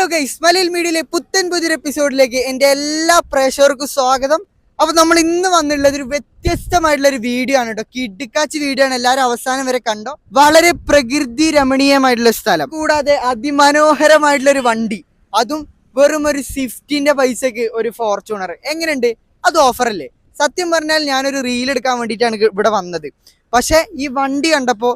Hello guys, മലയാള മീഡിയയിലെ പുത്തൻ പുതിയൊരു എപ്പിസോഡിലേക്ക് എൻ്റെ എല്ലാ പ്രേക്ഷകർക്കും സ്വാഗതം. അപ്പൊ നമ്മൾ ഇന്ന് വന്നിട്ടുള്ളത് ഒരു വ്യത്യസ്തമായിട്ടുള്ള ഒരു വീഡിയോ ആണ് കേട്ടോ. കിടുക്കാച്ചി വീഡിയോ ആണ്, എല്ലാവരും അവസാനം വരെ കണ്ടോ. വളരെ പ്രകൃതി രമണീയമായിട്ടുള്ള സ്ഥലം, കൂടാതെ അതിമനോഹരമായിട്ടുള്ള ഒരു വണ്ടി, അതും വെറും ഒരു സ്വിഫ്റ്റിന്റെ പൈസക്ക് ഒരു ഫോർച്യൂണർ. എങ്ങനെയുണ്ട്? അത് ഓഫറല്ലേ? സത്യം പറഞ്ഞാൽ ഞാനൊരു റീൽ എടുക്കാൻ വേണ്ടിയിട്ടാണ് ഇവിടെ വന്നത്. പക്ഷെ ഈ വണ്ടി കണ്ടപ്പോ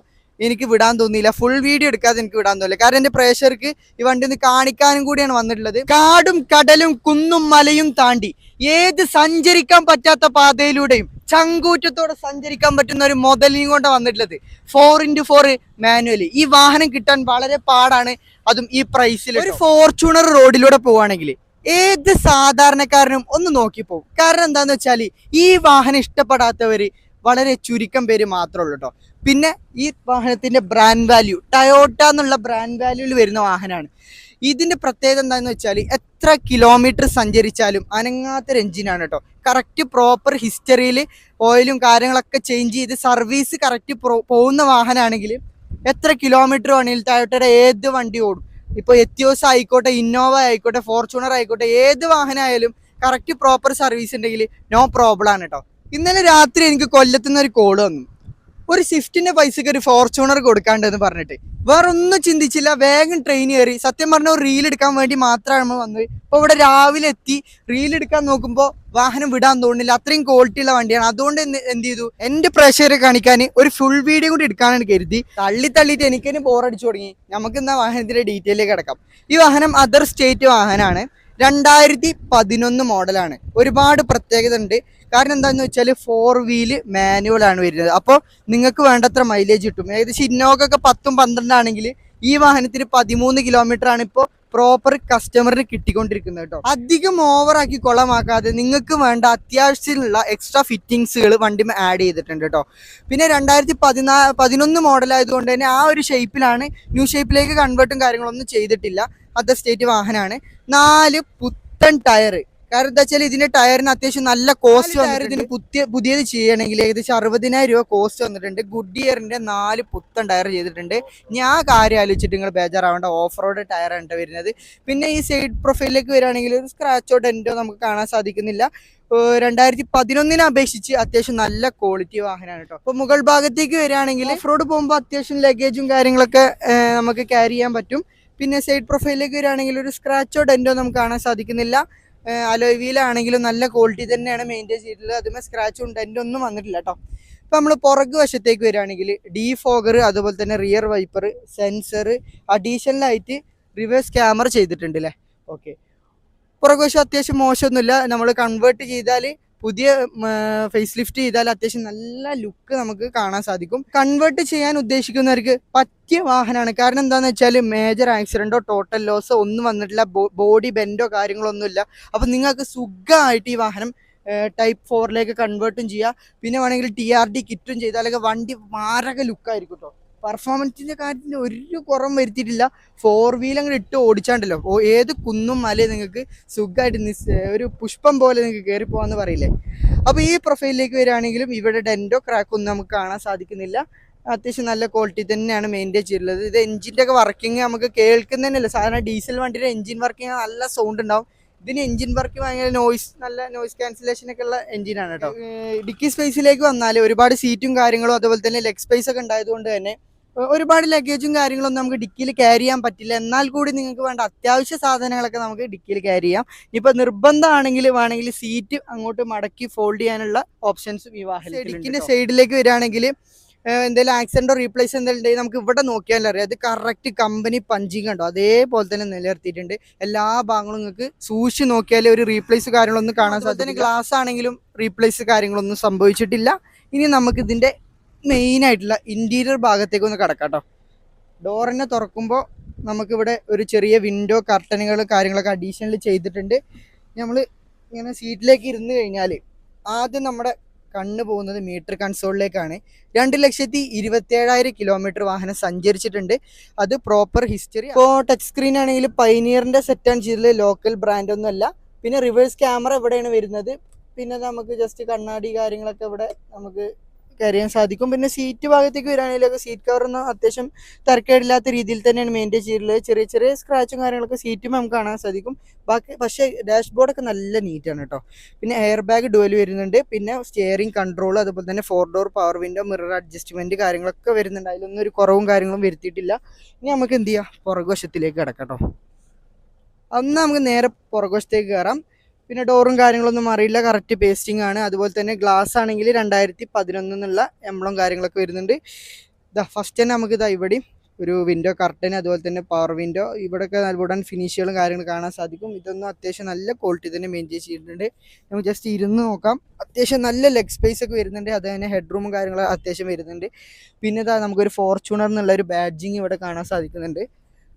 എനിക്ക് വിടാൻ തോന്നിയില്ല. ഫുൾ വീഡിയോ എടുക്കാതെ എനിക്ക് വിടാൻ തോന്നില്ല. കാരണം എന്റെ പ്രേക്ഷകർക്ക് ഈ വണ്ടി ഒന്ന് കാണിക്കാനും കൂടിയാണ് വന്നിട്ടുള്ളത്. കാടും കടലും കുന്നും മലയും താണ്ടി ഏത് സഞ്ചരിക്കാൻ പറ്റാത്ത പാതയിലൂടെയും ചങ്കൂറ്റത്തോടെ സഞ്ചരിക്കാൻ പറ്റുന്ന ഒരു മുതലിയും കൊണ്ട് വന്നിട്ടുള്ളത് 4x4 മാനുവൽ. ഈ വാഹനം കിട്ടാൻ വളരെ പാടാണ്, അതും ഈ പ്രൈസിൽ. ഒരു ഫോർച്യൂണർ റോഡിലൂടെ പോവുകയാണെങ്കിൽ ഏത് സാധാരണക്കാരനും ഒന്ന് നോക്കിപ്പോകും. കാരണം എന്താന്ന് വെച്ചാൽ ഈ വാഹനം ഇഷ്ടപ്പെടാത്തവര് വളരെ ചുരുക്കം പേര് മാത്രമേ ഉള്ളൂ കേട്ടോ. പിന്നെ ഈ വാഹനത്തിന്റെ ബ്രാൻഡ് വാല്യൂ, ടയോട്ട എന്നുള്ള ബ്രാൻഡ് വാല്യൂവിൽ വരുന്ന വാഹനമാണ്. ഇതിന്റെ പ്രത്യേകത എന്താണെന്ന് വെച്ചാൽ എത്ര കിലോമീറ്റർ സഞ്ചരിച്ചാലും അനങ്ങാത്തൊരു എഞ്ചിനാണ് കേട്ടോ. കറക്റ്റ് പ്രോപ്പർ ഹിസ്റ്ററിയിൽ ഓയിലും കാര്യങ്ങളൊക്കെ ചേഞ്ച് ചെയ്ത് സർവീസ് കറക്റ്റ് പോകുന്ന വാഹനമാണെങ്കിൽ എത്ര കിലോമീറ്റർ വേണമെങ്കിലും ടയോട്ടയുടെ ഏത് വണ്ടി ഓടും. ഇപ്പോൾ എത്തിയോസ് ആയിക്കോട്ടെ, ഇന്നോവ ആയിക്കോട്ടെ, ഫോർച്യൂണർ ആയിക്കോട്ടെ, ഏത് വാഹനമായാലും കറക്റ്റ് പ്രോപ്പർ സർവീസ് ഉണ്ടെങ്കിൽ നോ പ്രോബ്ലം ആണ് കേട്ടോ. ഇന്നലെ രാത്രി എനിക്ക് കൊല്ലത്തുനിന്ന് ഒരു കോള് വന്നു. ഒരു സ്വിഫ്റ്റിന്റെ പൈസക്ക് ഒരു ഫോർച്യൂണർ കൊടുക്കാണ്ടെന്ന് പറഞ്ഞിട്ട് വേറെ ഒന്നും ചിന്തിച്ചില്ല, വേഗം ട്രെയിൻ കയറി. സത്യം പറഞ്ഞ ഒരു റീൽ എടുക്കാൻ വേണ്ടി മാത്രമാണ് വന്നത്. ഇപ്പോൾ ഇവിടെ രാവിലെ എത്തി റീൽ എടുക്കാൻ നോക്കുമ്പോൾ വാഹനം വിടാൻ തോന്നുന്നില്ല, അത്രയും ക്വാളിറ്റി ഉള്ള വണ്ടിയാണ്. അതുകൊണ്ട് എന്ത് ചെയ്തു, എന്റെ പ്രേക്ഷകരെ കാണിക്കാൻ ഒരു ഫുൾ വീഡിയോ കൂടി എടുക്കാനാണ് കരുതി. തള്ളിയിട്ട് എനിക്കതിന് ബോറടിച്ചു തുടങ്ങി. നമുക്ക് എന്നാ വാഹനത്തിന്റെ ഡീറ്റെയിലേക്ക് കിടക്കാം. ഈ വാഹനം അതർ സ്റ്റേറ്റ് വാഹനമാണ്, 2011 മോഡലാണ്. ഒരുപാട് പ്രത്യേകത ഉണ്ട്. കാരണം എന്താണെന്ന് വെച്ചാൽ 4 വീല് മാനുവൽ ആണ് വരുന്നത്. അപ്പോൾ നിങ്ങൾക്ക് വേണ്ടത്ര മൈലേജ് കിട്ടും. ഏകദേശം ഇന്നോവൊക്കെ 10-12 ആണെങ്കിൽ ഈ വാഹനത്തിന് 13 കിലോമീറ്റർ ആണ് ഇപ്പോൾ പ്രോപ്പർ കസ്റ്റമറിന് കിട്ടിക്കൊണ്ടിരിക്കുന്നത് കേട്ടോ. അധികം ഓവറാക്കി കൊളമാക്കാതെ നിങ്ങൾക്ക് വേണ്ട അത്യാവശ്യമുള്ള എക്സ്ട്രാ ഫിറ്റിങ്സുകൾ വണ്ടി ആഡ് ചെയ്തിട്ടുണ്ട് കേട്ടോ. പിന്നെ 2011 മോഡലായതുകൊണ്ട് തന്നെ ആ ഒരു ഷേപ്പിലാണ്, ന്യൂ ഷേപ്പിലേക്ക് കൺവേർട്ടും കാര്യങ്ങളൊന്നും ചെയ്തിട്ടില്ല. അതർ സ്റ്റേറ്റ് വാഹനമാണ്. 4 പുത്തൻ ടയർ. കാരണം എന്താ വെച്ചാൽ ഇതിന്റെ ടയറിന് അത്യാവശ്യം നല്ല കോസ്റ്റ് വന്നിട്ടുണ്ട്. ഇതിന് പുതിയത് ചെയ്യണമെങ്കിൽ ഏകദേശം 60,000 രൂപ കോസ്റ്റ് വന്നിട്ടുണ്ട്. ഗുഡിയറിന്റെ 4 പുത്തൻ ടയർ ചെയ്തിട്ടുണ്ട്. ഞാൻ കാര്യം ആലോചിച്ചിട്ട് നിങ്ങൾ ബേജാറാവേണ്ട, ഓഫ് റോഡ് ടയറാണ് വരുന്നത്. പിന്നെ ഈ സൈഡ് പ്രൊഫൈലിലേക്ക് വരികയാണെങ്കിൽ ഒരു സ്ക്രാച്ചോ ഡെന്റോ നമുക്ക് കാണാൻ സാധിക്കുന്നില്ല. 2011 അപേക്ഷിച്ച് അത്യാവശ്യം നല്ല ക്വാളിറ്റി വാഹനമാണ് കേട്ടോ. അപ്പൊ മുകൾ ഭാഗത്തേക്ക് വരികയാണെങ്കിൽ ഓഫ് റോഡ് പോകുമ്പോൾ അത്യാവശ്യം ലഗേജും കാര്യങ്ങളൊക്കെ നമുക്ക് ക്യാരി ചെയ്യാൻ പറ്റും. പിന്നെ സൈഡ് പ്രൊഫൈലിലേക്ക് വരികയാണെങ്കിൽ ഒരു സ്ക്രാച്ചോ ഡെന്റോ നമുക്ക് കാണാൻ സാധിക്കുന്നില്ല. അലോയ് വീലാണെങ്കിലും നല്ല ക്വാളിറ്റി തന്നെയാണ് മെയിൻറ്റെയിൻ ചെയ്തിട്ടുള്ളത്. അതുമേ സ്ക്രാച്ചും ഡെന്റും ഒന്നും വന്നിട്ടില്ല കേട്ടോ. ഇപ്പം നമ്മൾ പുറകു വശത്തേക്ക് വരികയാണെങ്കിൽ ഡീഫോഗർ, അതുപോലെ തന്നെ റിയർ വൈപ്പർ, സെൻസർ, അഡീഷണലായിട്ട് റിവേഴ്സ് ക്യാമറ ചെയ്തിട്ടുണ്ട് അല്ലേ. ഓക്കെ, പുറകുവശം അത്യാവശ്യം മോശമൊന്നുമില്ല. നമ്മൾ കൺവേർട്ട് ചെയ്താൽ, പുതിയ ഫേസ് ലിഫ്റ്റ് ചെയ്താൽ അത്യാവശ്യം നല്ല ലുക്ക് നമുക്ക് കാണാൻ സാധിക്കും. കൺവേർട്ട് ചെയ്യാൻ ഉദ്ദേശിക്കുന്നവർക്ക് പറ്റിയ വാഹനമാണ്. കാരണം എന്താണെന്ന് വെച്ചാൽ മേജർ ആക്സിഡന്റോ ടോട്ടൽ ലോസോ ഒന്നും വന്നിട്ടില്ല, ബോഡി ബെൻഡോ കാര്യങ്ങളൊന്നുമില്ല. അപ്പം നിങ്ങൾക്ക് സുഖമായിട്ട് ഈ വാഹനം ടൈപ്പ് 4ലേക്ക് കൺവേർട്ടും ചെയ്യാം. പിന്നെ വേണമെങ്കിൽ TRD കിറ്റും ചെയ്താലൊക്കെ വണ്ടി മാരക ലുക്കായിരിക്കും കേട്ടോ. പെർഫോമൻസിന്റെ കാര്യത്തിൽ ഒരു കുറവും വരുത്തിയിട്ടില്ല. 4 വീൽ അങ്ങ് ഇട്ട് ഓടിച്ചാണ്ടല്ലോ, ഏത് കുന്നും മലയും നിങ്ങൾക്ക് സുഖമായിട്ട് ഒരു പുഷ്പം പോലെ നിങ്ങൾക്ക് കയറി പോകാന്ന് പറയില്ലേ. അപ്പോൾ ഈ പ്രൊഫൈലിലേക്ക് വരികയാണെങ്കിലും ഇവിടെ ഡെന്റോ ക്രാക്കോ ഒന്നും നമുക്ക് കാണാൻ സാധിക്കുന്നില്ല. അത്യാവശ്യം നല്ല ക്വാളിറ്റി തന്നെയാണ് മെയിൻറ്റെയിൻ ചെയ്തിട്ടുള്ളത്. ഇത് എഞ്ചിൻ്റെ ഒക്കെ വർക്കിംഗ് നമുക്ക് കേൾക്കുന്നതന്നെയല്ല. സാധാരണ ഡീസൽ വണ്ടിയുടെ എഞ്ചിൻ വർക്കിംഗ് നല്ല സൗണ്ട് ഉണ്ടാവും. ഇതിന് എഞ്ചിൻ വർക്ക് ഭയങ്കര നല്ല നോയിസ് ക്യാൻസലേഷൻ ഒക്കെ ഉള്ള എഞ്ചിനാണ് കേട്ടോ. ഡിക്കി സ്പേസിലേക്ക് വന്നാൽ ഒരുപാട് സീറ്റും കാര്യങ്ങളും അതുപോലെ തന്നെ ലെഗ് സ്പേസ് ഒക്കെ ഉണ്ടായതുകൊണ്ട് തന്നെ ഒരുപാട് ലഗേജും കാര്യങ്ങളൊന്നും നമുക്ക് ഡിക്കിയിൽ ക്യാരി ചെയ്യാൻ പറ്റില്ല. എന്നാൽ കൂടി നിങ്ങൾക്ക് വേണ്ട അത്യാവശ്യ സാധനങ്ങളൊക്കെ നമുക്ക് ഡിക്കിയിൽ ക്യാരി ചെയ്യാം. ഇപ്പോൾ നിർബന്ധമാണെങ്കിൽ വേണമെങ്കിൽ സീറ്റ് അങ്ങോട്ട് മടക്കി ഫോൾഡ് ചെയ്യാനുള്ള ഓപ്ഷൻസും ഈ വാഹനത്തിൽ. ഡിക്കിന്റെ സൈഡിലേക്ക് വരികയാണെങ്കിൽ എന്തെങ്കിലും ആക്സിഡന്റോ റീപ്ലേസ് എന്തെങ്കിലും ഉണ്ടെങ്കിൽ നമുക്ക് ഇവിടെ നോക്കിയാലും അറിയാം. അത് കറക്റ്റ് കമ്പനി പഞ്ചിങ് ഉണ്ടോ അതേപോലെ തന്നെ നിലനിർത്തിയിട്ടുണ്ട്. എല്ലാ ഭാഗങ്ങളും നിങ്ങൾക്ക് സൂക്ഷിച്ച് നോക്കിയാൽ ഒരു റീപ്ലേസ് കാര്യങ്ങളൊന്നും കാണാൻ സാധിക്കും. ഗ്ലാസ് ആണെങ്കിലും റീപ്ലേസ് കാര്യങ്ങളൊന്നും സംഭവിച്ചിട്ടില്ല. ഇനി നമുക്ക് ഇതിന്റെ മെയിൻ ആയിട്ടുള്ള ഇന്റീരിയർ ഭാഗത്തേക്ക് ഒന്ന് കിടക്കാം കേട്ടോ. ഡോറിനെ തുറക്കുമ്പോൾ നമുക്കിവിടെ ഒരു ചെറിയ വിൻഡോ കർട്ടനുകൾ കാര്യങ്ങളൊക്കെ അഡീഷണൽ ചെയ്തിട്ടുണ്ട്. നമ്മൾ ഇങ്ങനെ സീറ്റിലേക്ക് ഇരുന്ന് കഴിഞ്ഞാൽ ആദ്യം നമ്മുടെ കണ്ണ് പോകുന്നത് മീറ്റർ കൺസോളിലേക്കാണ്. 2,27,000 കിലോമീറ്റർ വാഹനം സഞ്ചരിച്ചിട്ടുണ്ട്. അത് പ്രോപ്പർ ഹിസ്റ്ററി. ഇപ്പോൾ ടച്ച് സ്ക്രീൻ ആണെങ്കിൽ പൈനിയറിന്റെ സെറ്റാണ് ചെയ്തത്, ലോക്കൽ ബ്രാൻഡ് ഒന്നും അല്ല. പിന്നെ റിവേഴ്സ് ക്യാമറ ഇവിടെയാണ് വരുന്നത്. പിന്നെ നമുക്ക് ജസ്റ്റ് കണ്ണാടി കാര്യങ്ങളൊക്കെ ഇവിടെ നമുക്ക് ക്യാരി ചെയ്യാൻ സാധിക്കും. പിന്നെ സീറ്റ് ഭാഗത്തേക്ക് വരികയാണെങ്കിലൊക്കെ സീറ്റ് കവറൊന്നും അത്യാവശ്യം തരക്കേടില്ലാത്ത രീതിയിൽ തന്നെയാണ് മെയിൻറ്റെയിൻ ചെയ്തിട്ടുള്ളത്. ചെറിയ ചെറിയ സ്ക്രാച്ചും കാര്യങ്ങളൊക്കെ സീറ്റും നമുക്ക് കാണാൻ സാധിക്കും. ബാക്കി പക്ഷേ ഡാഷ്ബോർഡൊക്കെ നല്ല നീറ്റാണ് കേട്ടോ. പിന്നെ എയർ ബാഗ് ഡുവൽ വരുന്നുണ്ട്. പിന്നെ സ്റ്റിയറിംഗ് കൺട്രോൾ, അതുപോലെ തന്നെ 4 door power window, mirror adjustment കാര്യങ്ങളൊക്കെ വരുന്നുണ്ട്. അതിലൊന്നും ഒരു കുറവും കാര്യങ്ങളും വരുത്തിയിട്ടില്ല. ഇനി നമുക്ക് എന്ത് ചെയ്യാം, പുറകുവശത്തിലേക്ക് കിടക്കാം കേട്ടോ. അന്ന് നമുക്ക് നേരെ പുറകുവശത്തേക്ക് കയറാം. പിന്നെ ഡോറും കാര്യങ്ങളൊന്നും അറിയില്ല, കറക്റ്റ് പേസ്റ്റിംഗ് ആണ്. അതുപോലെ തന്നെ ഗ്ലാസ് ആണെങ്കിൽ 2011 എന്നുള്ള എംബ്ലം കാര്യങ്ങളൊക്കെ വരുന്നുണ്ട്. ഫസ്റ്റ് തന്നെ നമുക്ക് ഇവിടെയും ഒരു വിൻഡോ കർട്ടൻ, അതുപോലെ തന്നെ പവർ വിൻഡോ, ഇവിടെയൊക്കെ വുഡൻ ഫിനിഷുകളും കാര്യങ്ങളും കാണാൻ സാധിക്കും. ഇതൊന്നും അത്യാവശ്യം നല്ല ക്വാളിറ്റി തന്നെ മെയിൻറ്റെയിൻ ചെയ്തിട്ടുണ്ട്. നമുക്ക് ജസ്റ്റ് ഇരുന്ന് നോക്കാം. അത്യാവശ്യം നല്ല ലെഗ് സ്പേസ് ഒക്കെ വരുന്നുണ്ട്. അത് തന്നെ ഹെഡ് റൂമും കാര്യങ്ങളും അത്യാവശ്യം വരുന്നുണ്ട്. പിന്നെ നമുക്കൊരു ഫോർച്യൂണർ എന്നുള്ള ഒരു ബാഡ്ജിങ് ഇവിടെ കാണാൻ സാധിക്കുന്നുണ്ട്.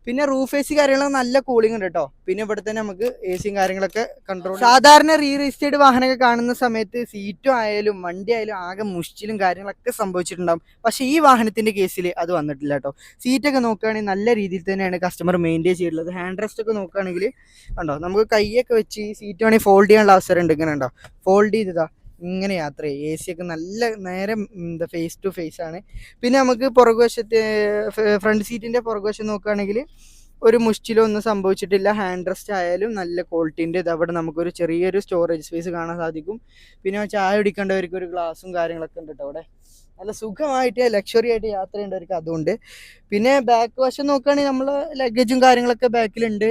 പിന്നെ റൂഫ് എ സി കാര്യങ്ങളൊക്കെ നല്ല കൂളിംഗ് ഉണ്ട് കേട്ടോ. പിന്നെ ഇവിടെ തന്നെ നമുക്ക് എ സിയും കാര്യങ്ങളൊക്കെ കൺട്രോൾ. സാധാരണ രജിസ്റ്റേർഡ് വാഹനമൊക്കെ കാണുന്ന സമയത്ത് സീറ്റും ആയാലും വണ്ടി ആയാലും ആകെ മുഷ്ടിലും കാര്യങ്ങളൊക്കെ സംഭവിച്ചിട്ടുണ്ടാകും. പക്ഷേ ഈ വാഹനത്തിന്റെ കേസിൽ അത് വന്നിട്ടില്ല കേട്ടോ. സീറ്റൊക്കെ നോക്കുകയാണെങ്കിൽ നല്ല രീതിയിൽ തന്നെയാണ് കസ്റ്റമർ മെയിൻറ്റെയിൻ ചെയ്തിട്ടുള്ളത്. ഹാൻഡ് റെസ്റ്റ് ഒക്കെ നോക്കുകയാണെങ്കിൽ കണ്ടോ, നമുക്ക് കൈയൊക്കെ വെച്ച് സീറ്റ് വേണമെങ്കിൽ ഫോൾഡ് ചെയ്യാനുള്ള അവസരം ഉണ്ട്. ഇങ്ങനെ ഉണ്ടോ, ഫോൾഡ് ചെയ്തതാ ഇങ്ങനെ യാത്ര ചെയ്യും. എ സി ഒക്കെ നല്ല നേരെ ഫേസ് ടു ഫേസ് ആണ്. പിന്നെ നമുക്ക് പുറകുവശത്ത് ഫ്രണ്ട് സീറ്റിന്റെ പുറകുവശം നോക്കുകയാണെങ്കിൽ ഒരു മുഷ്ടിലോ ഒന്നും സംഭവിച്ചിട്ടില്ല. ഹാൻഡ് റെസ്റ്റ് ആയാലും നല്ല ക്വാളിറ്റിൻ്റെ. അവിടെ നമുക്കൊരു ചെറിയൊരു സ്റ്റോറേജ് സ്പേസ് കാണാൻ സാധിക്കും. പിന്നെ ചായ കുടിക്കേണ്ടവർക്ക് ഒരു ഗ്ലാസും കാര്യങ്ങളൊക്കെ ഉണ്ട് കേട്ടോ. അവിടെ നല്ല സുഖമായിട്ട് ലക്ഷറി ആയിട്ട് യാത്ര ചെയ്യേണ്ടവർക്ക് അതുകൊണ്ട്. പിന്നെ ബാക്ക് വശം നോക്കുകയാണെങ്കിൽ നമ്മൾ ലഗേജും കാര്യങ്ങളൊക്കെ ബാക്കിലുണ്ട്.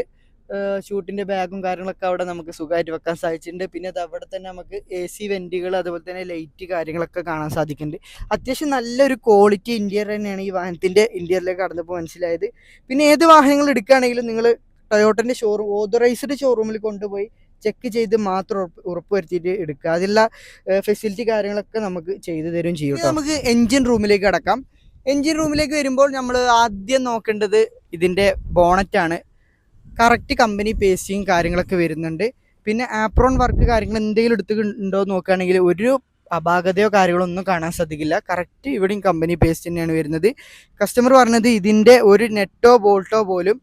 ഷൂട്ടിൻ്റെ ബാഗും കാര്യങ്ങളൊക്കെ അവിടെ നമുക്ക് സുഖമായിട്ട് വെക്കാൻ സാധിച്ചിട്ടുണ്ട്. പിന്നെ അത് അവിടെ തന്നെ നമുക്ക് എ സി വെൻറ്റുകൾ, അതുപോലെ തന്നെ ലൈറ്റ് കാര്യങ്ങളൊക്കെ കാണാൻ സാധിക്കുന്നുണ്ട്. അത്യാവശ്യം നല്ലൊരു ക്വാളിറ്റി ഇൻറ്റീരിയർ തന്നെയാണ് ഈ വാഹനത്തിൻ്റെ ഇൻറ്റീരിയറിലേക്ക് കടന്നപ്പോൾ മനസ്സിലായത്. പിന്നെ ഏത് വാഹനങ്ങൾ എടുക്കുകയാണെങ്കിലും നിങ്ങൾ ടൊയോട്ടൻ്റെ ഷോറൂം, ഓതറൈസ്ഡ് ഷോറൂമിൽ കൊണ്ടുപോയി ചെക്ക് ചെയ്ത് മാത്രം ഉറപ്പ് വരുത്തിയിട്ട് എടുക്കുക. അതിലുള്ള ഫെസിലിറ്റി കാര്യങ്ങളൊക്കെ നമുക്ക് ചെയ്തു തരും ചെയ്യും. നമുക്ക് എൻജിൻ റൂമിലേക്ക് കടക്കാം. എൻജിൻ റൂമിലേക്ക് വരുമ്പോൾ നമ്മൾ ആദ്യം നോക്കേണ്ടത് ഇതിൻ്റെ ബോണറ്റാണ്. കറക്റ്റ് കമ്പനി പേസ്റ്റിങ് കാര്യങ്ങളൊക്കെ വരുന്നുണ്ട്. പിന്നെ ആപ്രോൺ വർക്ക് കാര്യങ്ങൾ എന്തെങ്കിലും എടുത്തിട്ടുണ്ടോ എന്ന് നോക്കുകയാണെങ്കിൽ ഒരു അപാകതയോ കാര്യങ്ങളോ ഒന്നും കാണാൻ സാധിക്കില്ല. കറക്റ്റ് ഇവിടെയും കമ്പനി പേസ്റ്റ് തന്നെയാണ് വരുന്നത്. കസ്റ്റമർ പറഞ്ഞത് ഇതിൻ്റെ ഒരു നെട്ടോ ബോൾട്ടോ പോലും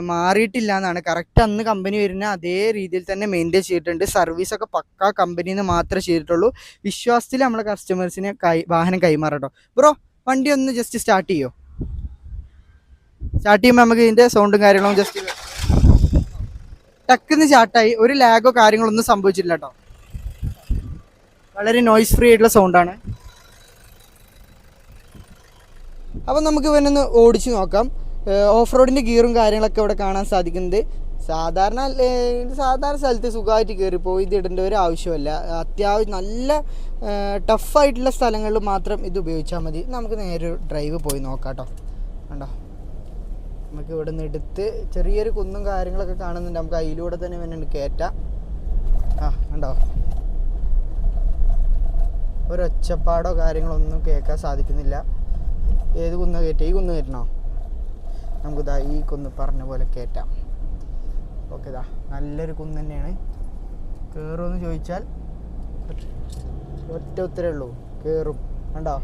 മാറിയിട്ടില്ല എന്നാണ്. കറക്റ്റ് അന്ന് കമ്പനി വരുന്ന അതേ രീതിയിൽ തന്നെ മെയിൻറ്റെയിൻ ചെയ്തിട്ടുണ്ട്. സർവീസൊക്കെ പക്കാ കമ്പനിയിൽ നിന്ന് മാത്രമേ ചെയ്തിട്ടുള്ളൂ. വിശ്വാസത്തിൽ നമ്മളെ കസ്റ്റമേഴ്സിനെ വാഹനം കൈമാറട്ടോ. ബ്രോ, വണ്ടി ഒന്ന് ജസ്റ്റ് സ്റ്റാർട്ട് ചെയ്യുമോ? സ്റ്റാർട്ട് ചെയ്യുമ്പോൾ നമുക്ക് ഇതിൻ്റെ സൗണ്ടും കാര്യങ്ങളും ജസ്റ്റ് ടക്കിന്ന് സ്റ്റാർട്ടായി. ഒരു ലാഗോ കാര്യങ്ങളൊന്നും സംഭവിച്ചില്ല കേട്ടോ. വളരെ നോയ്സ് ഫ്രീ ആയിട്ടുള്ള സൗണ്ടാണ്. അപ്പം നമുക്ക് ഇവനൊന്ന് ഓടിച്ച് നോക്കാം. ഓഫ് റോഡിൻ്റെ ഗിയറും കാര്യങ്ങളൊക്കെ ഇവിടെ കാണാൻ സാധിക്കുന്നത്. സാധാരണ സ്ഥലത്ത് സുഖമായിട്ട് കയറിപ്പോയി ഇത് ഇടേണ്ട ഒരു ആവശ്യമല്ല. അത്യാവശ്യം നല്ല ടഫായിട്ടുള്ള സ്ഥലങ്ങളിൽ മാത്രം ഇത് ഉപയോഗിച്ചാൽ മതി. നമുക്ക് നേരെ ഡ്രൈവ് പോയി നോക്കാം കേട്ടോ. കണ്ടോ, നമുക്ക് ഇവിടെ നിന്ന് എടുത്ത് ചെറിയൊരു കുന്നും കാര്യങ്ങളൊക്കെ കാണുന്നുണ്ട്. നമുക്ക് അതിലൂടെ തന്നെ വേണമെങ്കിൽ കയറ്റാം. കണ്ടോ, ഒരൊച്ചപ്പാടോ കാര്യങ്ങളൊന്നും കേൾക്കാൻ സാധിക്കുന്നില്ല. ഏത് കുന്ന് കയറ്റാം? ഈ കുന്ന് കയറ്റണോ? നമുക്കിതാ ഈ കുന്ന് പറഞ്ഞ പോലെ കയറ്റാം. ഓക്കെ, ഇതാ നല്ലൊരു കുന്ന് തന്നെയാണ്. കയറുമെന്ന് ചോദിച്ചാൽ ഒറ്റ ഉത്തരേ ഉള്ളൂ, കയറും. കണ്ടോ?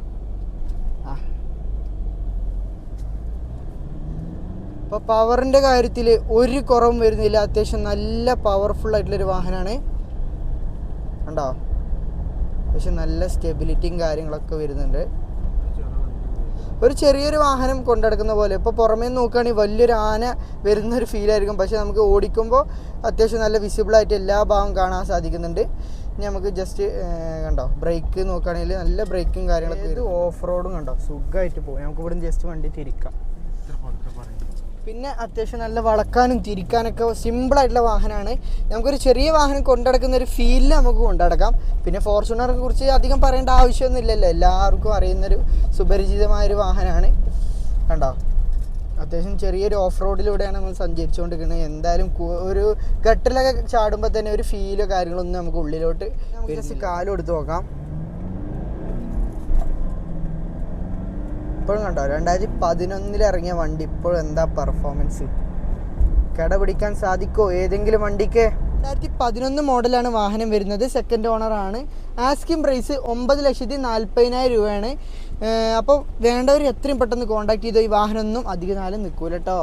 അപ്പോൾ പവറിൻ്റെ കാര്യത്തിൽ ഒരു കുറവും വരുന്നില്ല. അത്യാവശ്യം നല്ല പവർഫുൾ ആയിട്ടുള്ളൊരു വാഹനമാണ്. കണ്ടോ, അത്യാവശ്യം നല്ല സ്റ്റെബിലിറ്റിയും കാര്യങ്ങളൊക്കെ വരുന്നുണ്ട്. ഒരു ചെറിയൊരു വാഹനം കൊണ്ടെടുക്കുന്ന പോലെ. ഇപ്പോൾ പുറമേ നോക്കുകയാണെങ്കിൽ വലിയൊരു ആന വരുന്നൊരു ഫീലായിരിക്കും. പക്ഷേ നമുക്ക് ഓടിക്കുമ്പോൾ അത്യാവശ്യം നല്ല വിസിബിളായിട്ട് എല്ലാ ഭാഗവും കാണാൻ സാധിക്കുന്നുണ്ട്. ഇനി നമുക്ക് ജസ്റ്റ് കണ്ടോ, ബ്രേക്ക് നോക്കുകയാണെങ്കിൽ നല്ല ബ്രേക്കും കാര്യങ്ങളൊക്കെ. ഇത് ഓഫ് റോഡും കണ്ടോ, സുഖമായിട്ട് പോകും. നമുക്ക് ഇവിടെ ജസ്റ്റ് വണ്ടി തിരിക്കാം. പിന്നെ അത്യാവശ്യം നല്ല വളക്കാനും തിരിക്കാനൊക്കെ സിമ്പിളായിട്ടുള്ള വാഹനമാണ്. നമുക്കൊരു ചെറിയ വാഹനം കൊണ്ടടക്കുന്ന ഒരു ഫീലിൽ നമുക്ക് കൊണ്ടടക്കാം. പിന്നെ ഫോർച്യൂണറെ കുറിച്ച് അധികം പറയേണ്ട ആവശ്യമൊന്നും ഇല്ലല്ലോ, എല്ലാവർക്കും അറിയുന്നൊരു സുപരിചിതമായൊരു വാഹനമാണ്. കണ്ടോ, അത്യാവശ്യം ചെറിയൊരു ഓഫ് റോഡിലൂടെയാണ് നമ്മൾ സഞ്ചരിച്ചുകൊണ്ടിരിക്കുന്നത്. എന്തായാലും ഒരു ഗട്ടറിലൊക്കെ ചാടുമ്പോൾ തന്നെ ഒരു ഫീലോ കാര്യങ്ങളൊന്നും നമുക്ക് ഉള്ളിലോട്ട് ജസ്റ്റ് കാലും എടുത്ത് നോക്കാം. ഇപ്പോഴും കണ്ടോ, 2011 ഇറങ്ങിയ വണ്ടി ഇപ്പോഴും എന്താ പെർഫോമൻസ്. കട പിടിക്കാൻ സാധിക്കുമോ ഏതെങ്കിലും വണ്ടിക്ക്? 2011 മോഡലാണ് വാഹനം വരുന്നത്. സെക്കൻഡ് ഓണറാണ്. ആസ്കിംഗ് പ്രൈസ് 9,40,000 രൂപയാണ്. അപ്പോൾ വേണ്ടവർ എത്രയും പെട്ടെന്ന് കോൺടാക്ട് ചെയ്തോ. ഈ വാഹനമൊന്നും അധിക കാലം നിൽക്കൂല കേട്ടോ.